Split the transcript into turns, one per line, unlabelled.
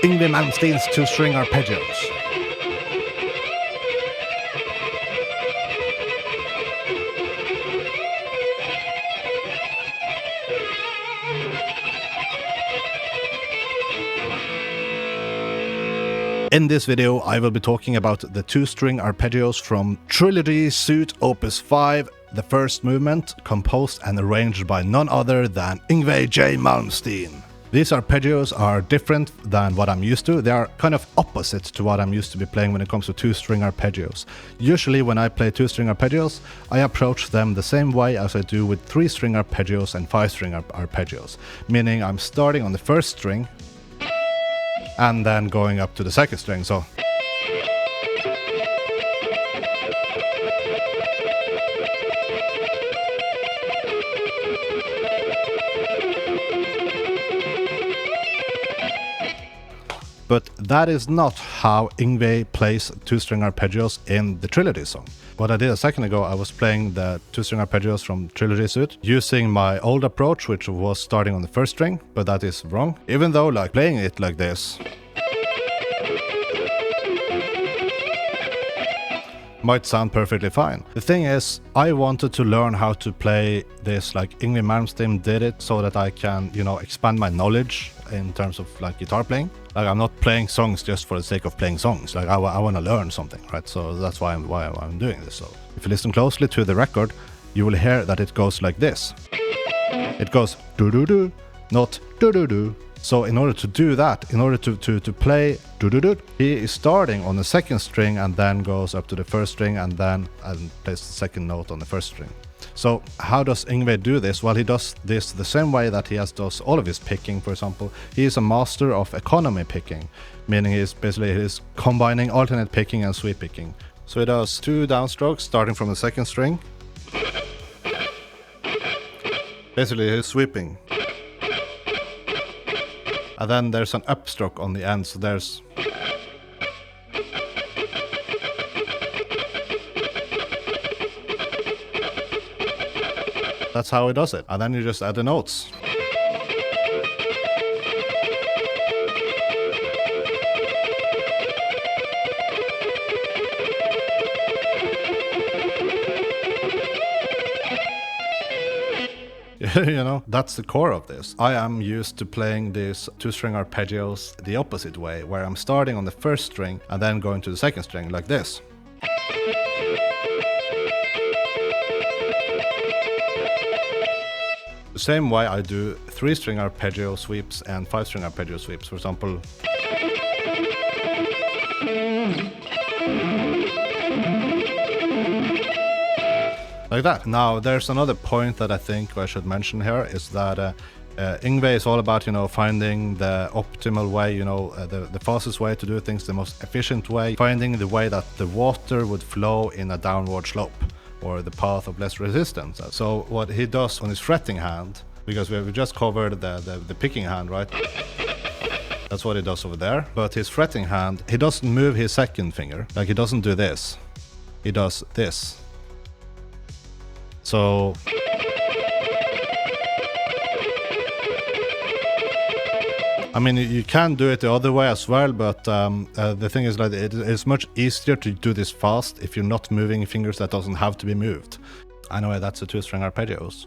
Yngwie Malmsteen's two-string arpeggios. In this video, I will be talking about the two-string arpeggios from Trilogy Suite Opus 5, the first movement, composed and arranged by none other than Yngwie J. Malmsteen. These arpeggios are different than what I'm used to. They are kind of opposite to what I'm used to be playing when it comes to two-string arpeggios. Usually when I play two-string arpeggios, I approach them the same way as I do with three-string arpeggios and five-string arpeggios, meaning I'm starting on the first string and then going up to the second string. So but that is not how Yngwie plays two-string arpeggios in the Trilogy song. What I did a second ago, I was playing the two-string arpeggios from Trilogy Suite using my old approach, which was starting on the first string, but that is wrong. Even though like playing it like this might sound perfectly fine. The thing is, I wanted to learn how to play this like Yngwie Malmsteen did it, so that I can, expand my knowledge in terms of like guitar playing. Like I'm not playing songs just for the sake of playing songs. Like I want to learn something, right? So that's why I'm doing this. So if you listen closely to the record, you will hear that it goes like this. It goes do-do-do, not do-do-do. So in order to do that, in order to play do-do-do, he is starting on the second string and then goes up to the first string and then plays the second note on the first string. So how does Yngwie do this? Well, he does this the same way that he does all of his picking, for example. He is a master of economy picking, meaning he's combining alternate picking and sweep picking. So he does two downstrokes starting from the second string. Basically he's sweeping. And then there's an upstroke on the end, so there's... That's how he does it. And then you just add the notes. That's the core of this. I am used to playing these two-string arpeggios the opposite way, where I'm starting on the first string and then going to the second string, like this. The same way I do three-string arpeggio sweeps and five-string arpeggio sweeps, for example. Like that. Now, there's another point that I think I should mention here, is that Yngwie is all about, finding the optimal way, the fastest way to do things, the most efficient way, finding the way that the water would flow in a downward slope, or the path of less resistance. So what he does on his fretting hand, because we just covered the picking hand, right? That's what he does over there. But his fretting hand, he doesn't move his second finger. Like he doesn't do this. He does this. So I mean, you can do it the other way as well, but the thing is that it's much easier to do this fast if you're not moving fingers that doesn't have to be moved. Anyway, that's the two-string arpeggios.